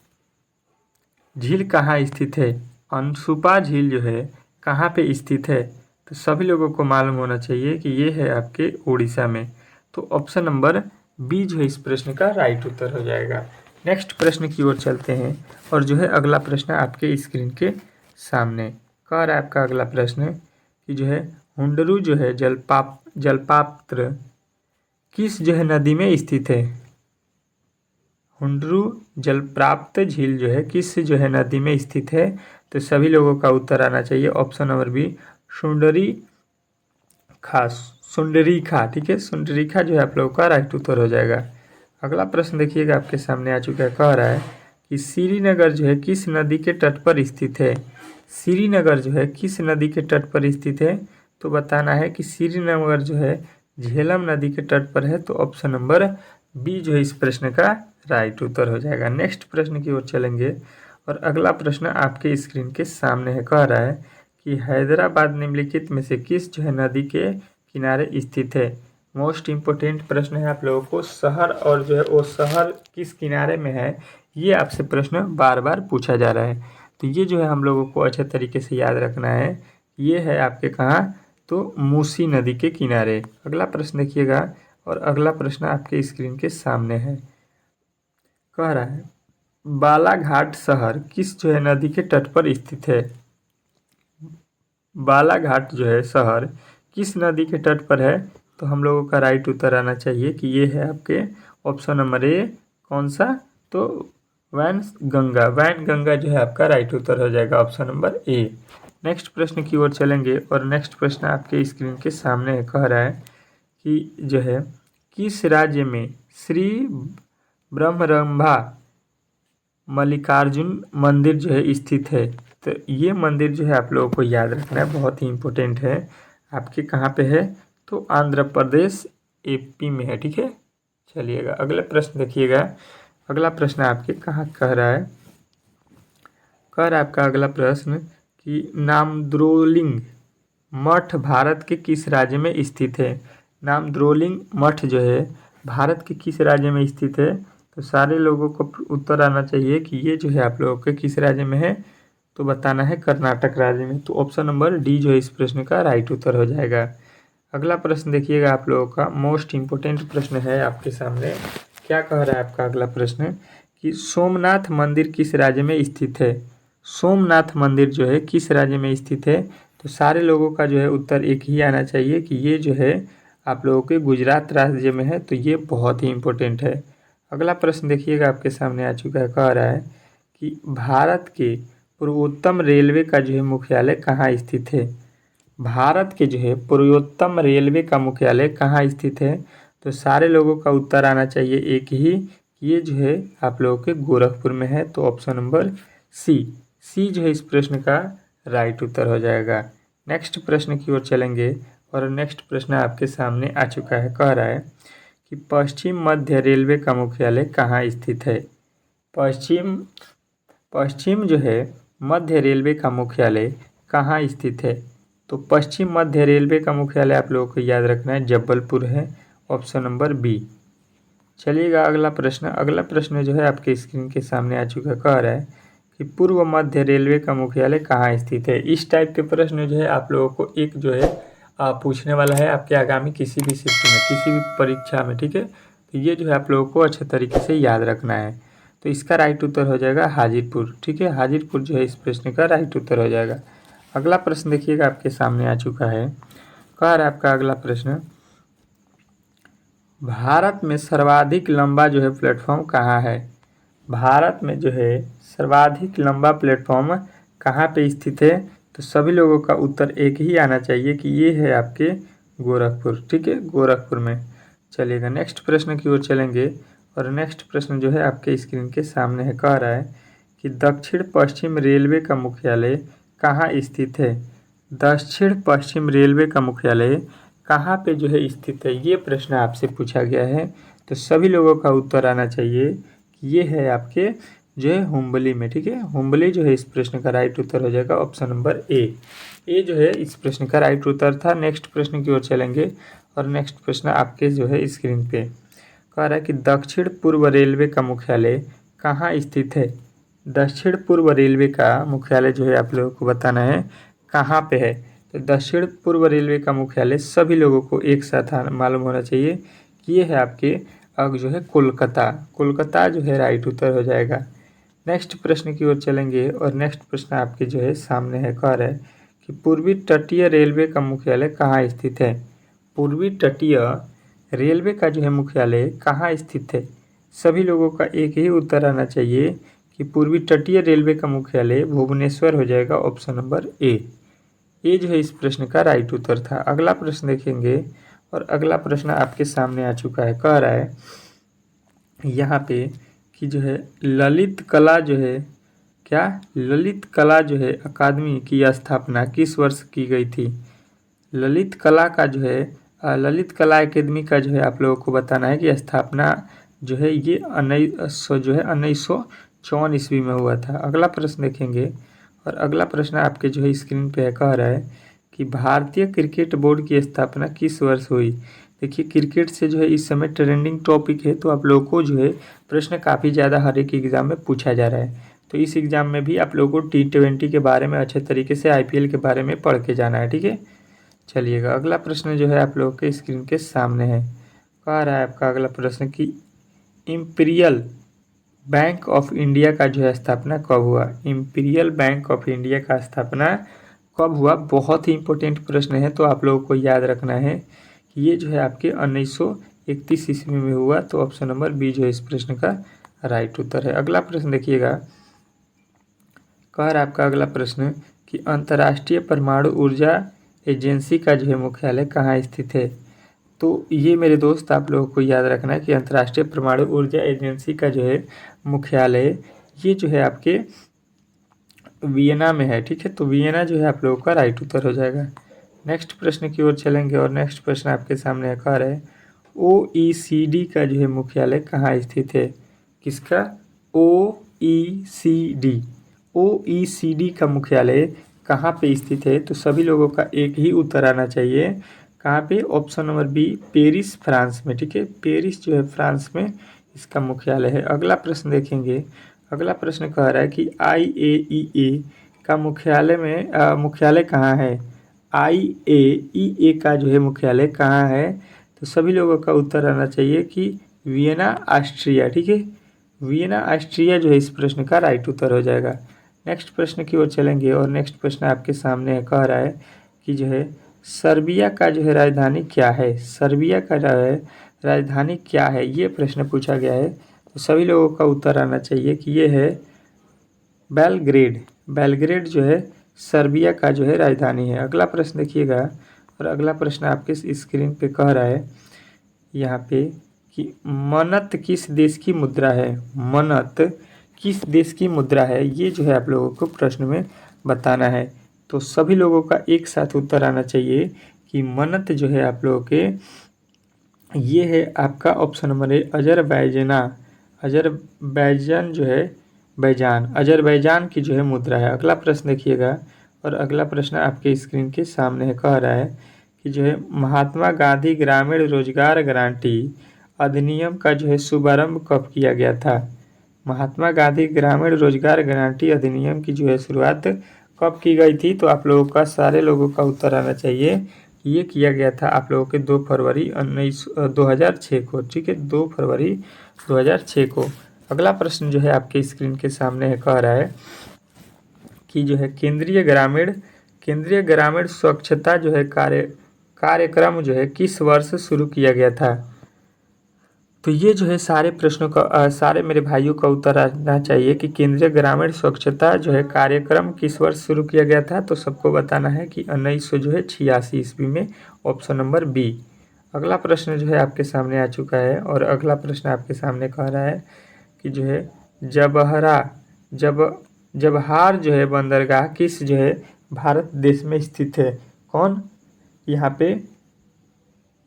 झील कहाँ स्थित है। अनसुपा झील जो है कहाँ पे स्थित है, तो सभी लोगों को मालूम होना चाहिए कि ये है आपके उड़ीसा में। तो ऑप्शन नंबर बी जो है इस प्रश्न का राइट उत्तर हो जाएगा। नेक्स्ट प्रश्न की ओर चलते हैं और जो है अगला प्रश्न आपके स्क्रीन के सामने। कह रहा है आपका अगला प्रश्न कि जो है हुंडरू जो है जलपात्र किस जो है नदी में स्थित है। हुंडरू जलप्राप्त झील जो है किस जो है नदी में स्थित है, तो सभी लोगों का उत्तर आना चाहिए ऑप्शन नंबर बी सुंडरीखा। ठीक है, सुंडरीखा जो है आप लोगों का राइट उत्तर हो जाएगा। अगला प्रश्न देखिएगा आपके सामने आ चुका है। कह रहा है कि श्रीनगर जो है किस नदी के तट पर स्थित है। श्रीनगर जो है किस नदी के तट पर स्थित है, तो बताना है कि श्रीनगर जो है झेलम नदी के तट पर है। तो ऑप्शन नंबर बी जो है इस प्रश्न का राइट उत्तर हो जाएगा। नेक्स्ट प्रश्न की ओर चलेंगे और अगला प्रश्न आपके स्क्रीन के सामने है। कह रहा है कि हैदराबाद निम्नलिखित में से किस जो है नदी के किनारे स्थित है। मोस्ट इम्पोर्टेंट प्रश्न है आप लोगों को, शहर और जो है वो शहर किस किनारे में है, ये आपसे प्रश्न बार बार पूछा जा रहा है। तो ये जो है हम लोगों को अच्छे तरीके से याद रखना है। ये है आपके कहाँ, तो मूसी नदी के किनारे। अगला प्रश्न देखिएगा और अगला प्रश्न आपके स्क्रीन के सामने है। कह रहा है बालाघाट शहर किस जो है नदी के तट पर स्थित है। बालाघाट जो है शहर किस नदी के तट पर है, तो हम लोगों का राइट उत्तर आना चाहिए कि ये है आपके ऑप्शन नंबर ए कौन सा, तो वैनगंगा जो है आपका राइट उत्तर हो जाएगा ऑप्शन नंबर ए। नेक्स्ट प्रश्न की ओर चलेंगे और नेक्स्ट प्रश्न आपके स्क्रीन के सामने है। कह रहा है कि जो है किस राज्य में श्री ब्रह्मरंभा मल्लिकार्जुन मंदिर जो है स्थित है। तो ये मंदिर जो है आप लोगों को याद रखना है, बहुत ही इम्पोर्टेंट है। आपके कहाँ पे है, तो आंध्र प्रदेश एपी में है। ठीक है, चलिएगा अगला प्रश्न देखिएगा। अगला प्रश्न आपके कहाँ कह रहा है। कह रहा है आपका अगला प्रश्न कि नामद्रोलिंग मठ भारत के किस राज्य में स्थित है। नामद्रोलिंग मठ जो है भारत के किस राज्य में स्थित है, तो सारे लोगों को उत्तर आना चाहिए कि ये जो है आप लोगों के किस राज्य में है, तो बताना है कर्नाटक राज्य में। तो ऑप्शन नंबर डी जो है इस प्रश्न का राइट उत्तर हो जाएगा। अगला प्रश्न देखिएगा आप लोगों का मोस्ट इम्पोर्टेंट प्रश्न है आपके सामने। क्या कह रहा है आपका अगला प्रश्न कि सोमनाथ मंदिर किस राज्य में स्थित है। सोमनाथ मंदिर जो है किस राज्य में स्थित है, तो सारे लोगों का जो है उत्तर एक ही आना चाहिए कि ये जो है आप लोगों के गुजरात राज्य में है। तो ये बहुत ही इम्पोर्टेंट है। अगला प्रश्न देखिएगा आपके सामने आ चुका है। कह रहा है कि भारत के पूर्वोत्तम रेलवे का जो है मुख्यालय कहाँ स्थित है। भारत के जो है पूर्वोत्तम रेलवे का मुख्यालय कहाँ स्थित है, तो सारे लोगों का उत्तर आना चाहिए एक ही, ये जो है आप लोगों के गोरखपुर में है। तो ऑप्शन नंबर सी जो है इस प्रश्न का राइट उत्तर हो जाएगा। नेक्स्ट प्रश्न की ओर चलेंगे और नेक्स्ट प्रश्न आपके सामने आ चुका है। कह रहा है कि पश्चिम मध्य रेलवे का मुख्यालय कहाँ स्थित है। पश्चिम जो है मध्य रेलवे का मुख्यालय कहाँ स्थित है। तो पश्चिम मध्य रेलवे का मुख्यालय आप लोगों को याद रखना है जबलपुर है, ऑप्शन नंबर बी। चलिएगा अगला प्रश्न। अगला प्रश्न जो है आपके स्क्रीन के सामने आ चुका, कह रहा है कि पूर्व मध्य रेलवे का मुख्यालय कहाँ स्थित है। इस टाइप के प्रश्न जो है आप लोगों को एक जो है पूछने वाला है आपके आगामी किसी भी शिफ्ट में, किसी भी परीक्षा में, ठीक है। तो ये जो है आप लोगों को अच्छे तरीके से याद रखना है। तो इसका राइट उत्तर हो जाएगा हाजीपुर, ठीक है। हाजीपुर जो है इस प्रश्न का राइट उत्तर हो जाएगा। अगला प्रश्न देखिएगा आपके सामने आ चुका है, कह रहा है आपका अगला प्रश्न, भारत में सर्वाधिक लंबा जो है प्लेटफॉर्म कहाँ है। भारत में जो है सर्वाधिक लंबा प्लेटफॉर्म कहाँ पे स्थित है। तो सभी लोगों का उत्तर एक ही आना चाहिए कि ये है आपके गोरखपुर, ठीक है, गोरखपुर में। चलिएगा नेक्स्ट प्रश्न की ओर चलेंगे और नेक्स्ट प्रश्न जो है आपके स्क्रीन के सामने है, कह रहा है कि दक्षिण पश्चिम रेलवे का मुख्यालय कहाँ स्थित है। दक्षिण पश्चिम रेलवे का मुख्यालय कहाँ पे जो है स्थित है, ये प्रश्न आपसे पूछा गया है। तो सभी लोगों का उत्तर आना चाहिए कि ये है आपके जो है हुम्बली में, ठीक है। हुम्बली जो है इस प्रश्न का राइट उत्तर हो जाएगा ऑप्शन नंबर ए जो है इस प्रश्न का राइट उत्तर था। नेक्स्ट प्रश्न की ओर चलेंगे और नेक्स्ट प्रश्न आपके जो है स्क्रीन पे कह रहा है कि दक्षिण पूर्व रेलवे का मुख्यालय कहाँ स्थित है। दक्षिण पूर्व रेलवे का मुख्यालय जो है आप लोगों को बताना है कहाँ पे है। तो दक्षिण पूर्व रेलवे का मुख्यालय सभी लोगों को एक साथ मालूम होना चाहिए कि ये है आपके जो है कोलकाता। कोलकाता जो है राइट उत्तर हो जाएगा। नेक्स्ट प्रश्न की ओर चलेंगे और नेक्स्ट प्रश्न आपके जो है सामने है, कह रहा है कि पूर्वी तटीय रेलवे का मुख्यालय कहाँ स्थित है। पूर्वी तटीय रेलवे का जो है मुख्यालय कहाँ स्थित है। सभी लोगों का एक ही उत्तर आना चाहिए कि पूर्वी तटीय रेलवे का मुख्यालय भुवनेश्वर हो जाएगा, ऑप्शन नंबर ए जो है इस प्रश्न का राइट उत्तर था। अगला प्रश्न देखेंगे और अगला प्रश्न आपके सामने आ चुका है, कह रहा है यहाँ पे कि जो है ललित कला जो है ललित कला जो है अकादमी की स्थापना किस वर्ष की गई थी। ललित कला का जो है ललित कला अकादमी का जो है आप लोगों को बताना है कि स्थापना जो है ये 1954 ईस्वी में हुआ था। अगला प्रश्न देखेंगे और अगला प्रश्न आपके जो है स्क्रीन पे है, कह रहा है कि भारतीय क्रिकेट बोर्ड की स्थापना किस वर्ष हुई। देखिए क्रिकेट से जो है इस समय ट्रेंडिंग टॉपिक है, तो आप लोगों को जो है प्रश्न काफ़ी ज़्यादा हर एक एग्ज़ाम में पूछा जा रहा है। तो इस एग्ज़ाम में भी आप लोगों को T20 के बारे में अच्छे तरीके से IPL के बारे में पढ़ के जाना है, ठीक है। चलिएगा अगला प्रश्न जो है आप लोगों के स्क्रीन के सामने है, कह रहा है आपका अगला प्रश्न कि इम्पीरियल बैंक ऑफ इंडिया का जो है स्थापना कब हुआ। इम्पीरियल बैंक ऑफ इंडिया का स्थापना कब हुआ, बहुत ही इंपॉर्टेंट प्रश्न है। तो आप लोगों को याद रखना है कि ये जो है आपके 1931 ईस्वी में हुआ। तो ऑप्शन नंबर बी जो है इस प्रश्न का राइट उत्तर है। अगला प्रश्न देखिएगा, कह रहा है आपका अगला प्रश्न कि अंतर्राष्ट्रीय परमाणु ऊर्जा एजेंसी का जो है मुख्यालय कहाँ स्थित है। तो ये मेरे दोस्त आप लोगों को याद रखना है कि अंतर्राष्ट्रीय परमाणु ऊर्जा एजेंसी का जो है मुख्यालय ये जो है आपके वियना में है, ठीक है। तो वियना जो है आप लोगों का राइट उत्तर हो जाएगा। नेक्स्ट प्रश्न की ओर चलेंगे और नेक्स्ट प्रश्न आपके सामने है, कह रहा है OECD का जो है मुख्यालय कहाँ स्थित है। किसका, OECD का मुख्यालय कहाँ पे स्थित है। तो सभी लोगों का एक ही उत्तर आना चाहिए, कहाँ पे, option number B Paris France में, ठीक है। पेरिस जो है फ्रांस में इसका मुख्यालय है। अगला प्रश्न देखेंगे। अगला प्रश्न कह रहा है कि IAEA का मुख्यालय कहाँ है। IAEA का जो है मुख्यालय कहाँ है। तो सभी लोगों का उत्तर आना चाहिए कि वियना ऑस्ट्रिया, ठीक है। वियना ऑस्ट्रिया जो है इस प्रश्न का राइट उत्तर हो जाएगा। नेक्स्ट प्रश्न की ओर चलेंगे और नेक्स्ट प्रश्न आपके सामने है, कह रहा है कि जो है सर्बिया का जो है राजधानी क्या है। सर्बिया का जो है राजधानी क्या है, ये प्रश्न पूछा गया है। तो सभी लोगों का उत्तर आना चाहिए कि ये है बेलग्रेड। बेलग्रेड जो है सर्बिया का जो है राजधानी है। अगला प्रश्न देखिएगा और अगला प्रश्न आपके स्क्रीन पे कह रहा है यहाँ पे कि मन्नत किस देश की मुद्रा है। मन्नत किस देश की मुद्रा है, ये जो है आप लोगों को प्रश्न में बताना है। तो सभी लोगों का एक साथ उत्तर आना चाहिए कि मन्नत जो है आप लोगों के ये है आपका ऑप्शन नंबर ए अजरबैजान जो है अजरबैजान की जो है मुद्रा है। अगला प्रश्न देखिएगा और अगला प्रश्न आपके स्क्रीन के सामने है, कह रहा है कि जो है महात्मा गांधी ग्रामीण रोजगार गारंटी अधिनियम का जो है शुभारंभ कब किया गया था। महात्मा गांधी ग्रामीण रोजगार गारंटी अधिनियम की जो है शुरुआत कब की गई थी। तो आप लोगों का सारे लोगों का उत्तर आना चाहिए। ये किया गया था आप लोगों के 2 फरवरी 2006 को, ठीक है, 2 फरवरी 2006 को। अगला प्रश्न जो है आपके स्क्रीन के सामने है, कह रहा है कि जो है केंद्रीय ग्रामीण स्वच्छता जो है कार्यक्रम जो है किस वर्ष शुरू किया गया था। तो ये जो है सारे प्रश्नों का सारे मेरे भाइयों का उत्तर आना चाहिए कि केंद्रीय ग्रामीण स्वच्छता जो है कार्यक्रम किस वर्ष शुरू किया गया था। तो सबको बताना है कि 1986 ईस्वी में, ऑप्शन नंबर बी। अगला प्रश्न जो है आपके सामने आ चुका है और अगला प्रश्न आपके सामने कह रहा है कि जो है जबहार जो है बंदरगाह किस जो है भारत देश में स्थित है। कौन यहाँ पे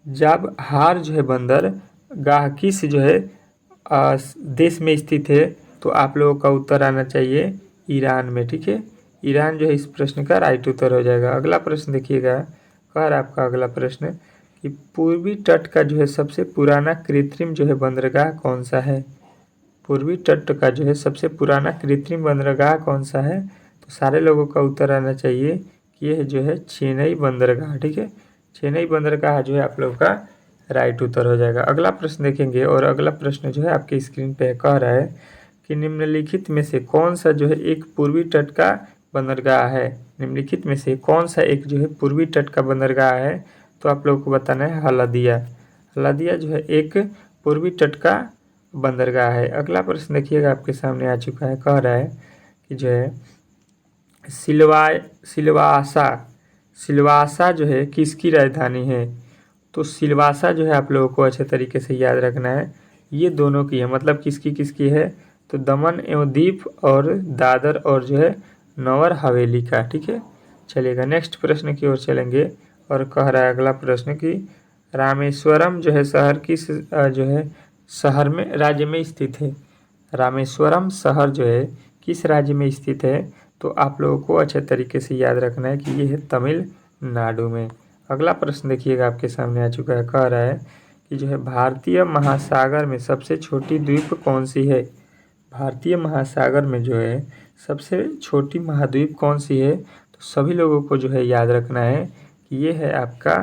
जबहार जो है बंदरगाह किस जो है देश में स्थित है। तो आप लोगों का उत्तर आना चाहिए ईरान में, ठीक है। ईरान जो है इस प्रश्न का राइट उत्तर हो जाएगा। अगला प्रश्न देखिएगा, कह रहा है आपका अगला प्रश्न कि पूर्वी तट का जो है सबसे पुराना कृत्रिम जो है बंदरगाह कौन सा है। पूर्वी तट का जो है सबसे पुराना कृत्रिम बंदरगाह कौन सा है। तो सारे लोगों का उत्तर आना चाहिए कि यह जो है चेन्नई बंदरगाह, ठीक है। चेन्नई बंदरगाह जो है आप लोगों का राइट उत्तर हो जाएगा। अगला प्रश्न देखेंगे और अगला प्रश्न जो है आपके स्क्रीन पे कह रहा है कि निम्नलिखित में से कौन सा जो है एक पूर्वी तट का बंदरगाह है। निम्नलिखित में से कौन सा एक जो है पूर्वी तट का बंदरगाह है। तो आप लोगों को बताना है हल्दिया। हल्दिया जो है एक पूर्वी तट का बंदरगाह है। अगला प्रश्न देखिएगा आपके सामने आ चुका है, कह रहा है कि जो है सिलवासा जो है किसकी राजधानी है। तो सिलवासा जो है आप लोगों को अच्छे तरीके से याद रखना है, ये दोनों की है, मतलब किसकी किसकी है। तो दमन एवं दीव और दादर और जो है नगर हवेली का, ठीक है। चलिएगा नेक्स्ट प्रश्न की ओर चलेंगे और कह रहा है अगला प्रश्न कि रामेश्वरम जो है शहर किस जो है शहर में राज्य में स्थित है। रामेश्वरम शहर जो है किस राज्य में स्थित है। तो आप लोगों को अच्छे तरीके से याद रखना है कि ये है तमिलनाडु में। अगला प्रश्न देखिएगा आपके सामने आ चुका है, कह रहा है कि जो है भारतीय महासागर में सबसे छोटी द्वीप कौन सी है। भारतीय महासागर में जो है सबसे छोटी महाद्वीप कौन सी है। तो सभी लोगों को जो है याद रखना है कि ये है आपका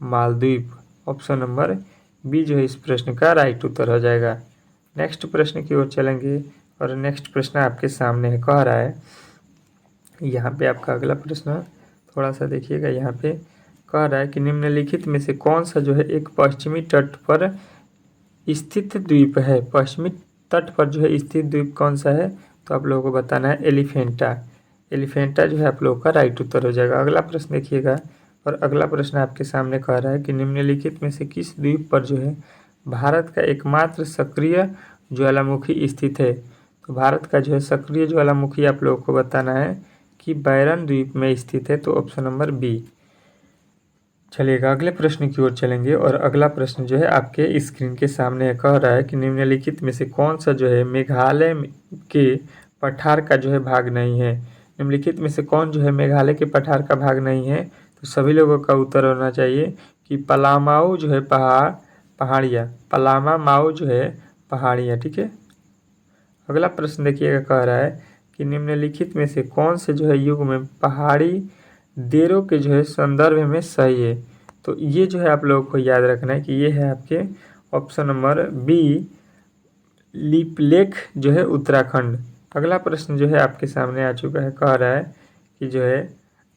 मालदीव। ऑप्शन नंबर बी जो है इस प्रश्न का राइट उत्तर हो जाएगा। नेक्स्ट प्रश्न की ओर चलेंगे और नेक्स्ट प्रश्न आपके सामने है, कह रहा है यहाँ पे आपका अगला प्रश्न थोड़ा सा देखिएगा। यहाँ पे कह रहा है कि निम्नलिखित में से कौन सा जो है एक पश्चिमी तट पर स्थित द्वीप है। पश्चिमी तट पर जो है स्थित द्वीप कौन सा है। तो आप लोगों को बताना है एलिफेंटा। एलिफेंटा जो है आप लोगों का राइट उत्तर हो जाएगा। अगला प्रश्न देखिएगा और अगला प्रश्न आपके सामने कह रहा है कि निम्नलिखित में से किस द्वीप पर जो है भारत का एकमात्र सक्रिय ज्वालामुखी स्थित है। तो भारत का जो है सक्रिय ज्वालामुखी आप लोगों को बताना है कि बैरन द्वीप में स्थित है। तो ऑप्शन नंबर बी। चलिएगा अगले प्रश्न की ओर चलेंगे और अगला प्रश्न जो है आपके स्क्रीन के सामने कह रहा है कि निम्नलिखित में से कौन सा जो है मेघालय के पठार का जो है भाग नहीं है। निम्नलिखित में से कौन जो है मेघालय के पठार का भाग नहीं है। तो सभी लोगों का उत्तर होना चाहिए कि पलामाऊ जो है पहाड़ियाँ, पलामा माऊ जो है पहाड़ियाँ, ठीक है। अगला प्रश्न देखिएगा, कह रहा है कि निम्नलिखित में से कौन से जो है युग में पहाड़ी देरों के जो है संदर्भ में सही है। तो ये जो है आप लोगों को याद रखना है कि ये है आपके ऑप्शन नंबर बी लिपलेख जो है उत्तराखंड। अगला प्रश्न जो है आपके सामने आ चुका है, कह रहा है कि जो है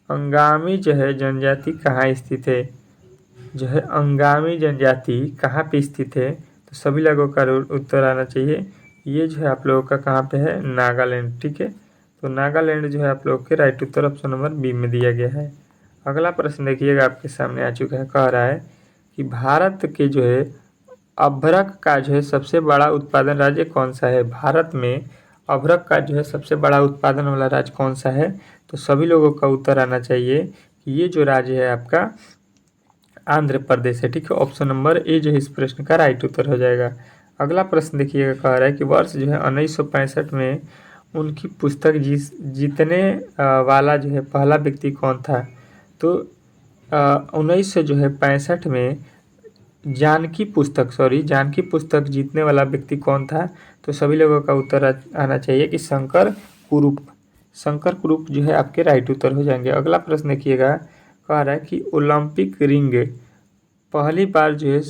अंगामी जो है जनजाति कहाँ स्थित है। जो है अंगामी जनजाति कहाँ पे स्थित है। तो सभी लोगों का उत्तर आना चाहिए। ये जो है आप लोगों का कहाँ पे है, नागालैंड, ठीक है। तो नागालैंड जो है आप लोग के राइट उत्तर ऑप्शन नंबर बी में दिया गया है। अगला प्रश्न देखिएगा आपके सामने आ चुका है, कह रहा है कि भारत के जो है अभ्रक का जो है सबसे बड़ा उत्पादन राज्य कौन सा है। भारत में अभ्रक का जो है सबसे बड़ा उत्पादन वाला राज्य कौन सा है। तो सभी लोगों का उत्तर आना चाहिए कि ये जो राज्य है आपका आंध्र प्रदेश है, ठीक है। ऑप्शन नंबर ए जो है इस प्रश्न का राइट उत्तर हो जाएगा। अगला प्रश्न देखिएगा, कह रहा है कि वर्ष जो है 1965 में उनकी पुस्तक जीतने वाला जो है पहला व्यक्ति कौन था? तो 1965 में जानकी पुस्तक जीतने वाला व्यक्ति कौन था? तो सभी लोगों का उत्तर आना चाहिए कि शंकर कुरूप जो है आपके राइट उत्तर हो जाएंगे। अगला प्रश्न देखिएगा, कह रहा है कि ओलंपिक रिंग पहली बार जो है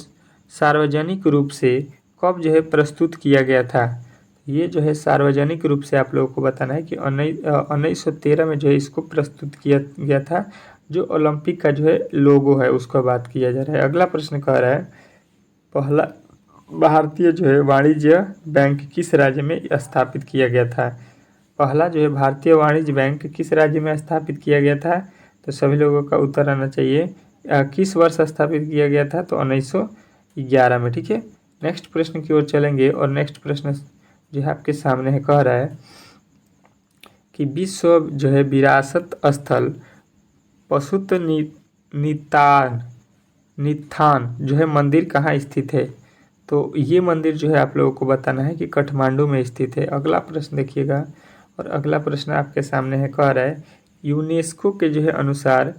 सार्वजनिक रूप से कब जो है प्रस्तुत किया गया था? ये जो है सार्वजनिक रूप से आप लोगों को बताना है कि 1913 में जो है इसको प्रस्तुत किया गया था। जो ओलंपिक का जो है लोगो है उसका बात किया जा रहा है। अगला प्रश्न कह रहा है, पहला भारतीय जो है वाणिज्य बैंक किस राज्य में स्थापित किया गया था? पहला जो है भारतीय वाणिज्य बैंक किस राज्य में स्थापित किया गया था? तो सभी लोगों का उत्तर आना चाहिए किस वर्ष स्थापित किया गया था? तो 1911 में। ठीक है, नेक्स्ट प्रश्न की ओर चलेंगे और नेक्स्ट प्रश्न जो है आपके सामने है, कह रहा है कि विश्व जो है विरासत स्थल पशुत नित्थान जो है मंदिर कहाँ स्थित है? तो ये मंदिर जो है आप लोगों को बताना है कि काठमांडू में स्थित है। अगला प्रश्न देखिएगा और अगला प्रश्न आपके सामने है, कह रहा है यूनेस्को के जो है अनुसार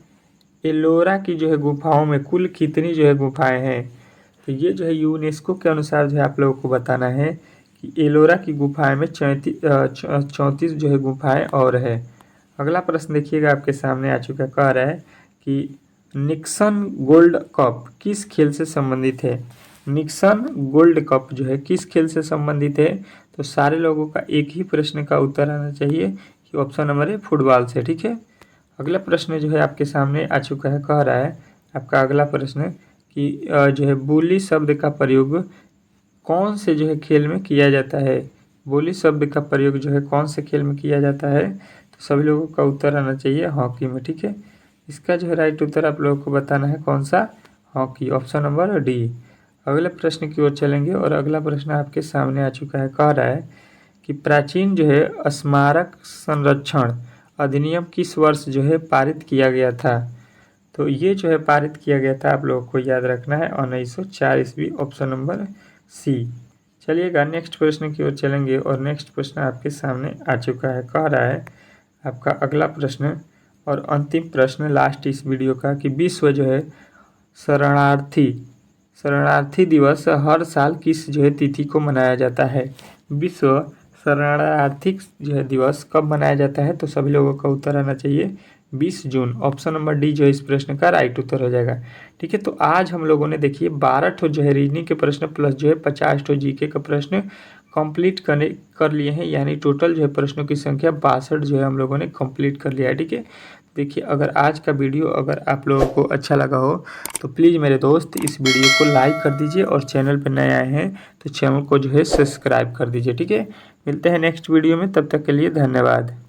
एलोरा की जो है गुफाओं में कुल कितनी जो है गुफाएं हैं? तो ये जो है यूनेस्को के अनुसार जो है आप लोगों को बताना है कि एलोरा की गुफाएं में 34 जो है गुफाएं और है। अगला प्रश्न देखिएगा आपके सामने आ चुका, कह रहा है कि निक्सन गोल्ड कप किस खेल से संबंधित है? निक्सन गोल्ड कप जो है किस खेल से संबंधित है? तो सारे लोगों का एक ही प्रश्न का उत्तर आना चाहिए कि ऑप्शन नंबर है फुटबॉल से। ठीक है, अगला प्रश्न जो है आपके सामने आ चुका है, कह रहा है आपका अगला प्रश्न कि जो है बोली शब्द का प्रयोग कौन से जो है खेल में किया जाता है? बोली शब्द का प्रयोग जो है कौन से खेल में किया जाता है? तो सभी लोगों का उत्तर आना चाहिए हॉकी में। ठीक है, इसका जो है राइट उत्तर आप लोगों को बताना है कौन सा? Hockey, option number D. अगले प्रश्न की ओर चलेंगे और अगला प्रश्न आपके सामने आ चुका है, कह रहा है कि प्राचीन जो है स्मारक संरक्षण अधिनियम किस वर्ष जो है पारित किया गया था? तो ये जो है पारित किया गया था, आप लोगों को याद रखना है 1904 ईस्वी, ऑप्शन नंबर सी। चलिएगा नेक्स्ट प्रश्न की ओर चलेंगे और नेक्स्ट प्रश्न आपके सामने आ चुका है, कह रहा है आपका अगला प्रश्न और अंतिम प्रश्न लास्ट इस वीडियो का कि विश्व जो है शरणार्थी दिवस हर साल किस जो है तिथि को मनाया जाता है? विश्व शरणार्थी जो है दिवस कब मनाया जाता है? तो सभी लोगों का उत्तर आना चाहिए 20 जून, ऑप्शन नंबर डी जो है इस प्रश्न का राइट उत्तर हो जाएगा। ठीक है, तो आज हम लोगों ने देखिए 12 ठो जो है रीजनिंग के प्रश्न प्लस जो है 50 ठो जीके का प्रश्न कंप्लीट कर लिए हैं, यानी टोटल जो है प्रश्नों की संख्या 62 जो है हम लोगों ने कंप्लीट कर लिया है। ठीक है, देखिए अगर आज का वीडियो अगर आप लोगों को अच्छा लगा हो तो प्लीज़ मेरे दोस्त इस वीडियो को लाइक कर दीजिए और चैनल पर नए आए हैं तो चैनल को जो है सब्सक्राइब कर दीजिए। ठीक है, मिलते हैं नेक्स्ट वीडियो में, तब तक के लिए धन्यवाद।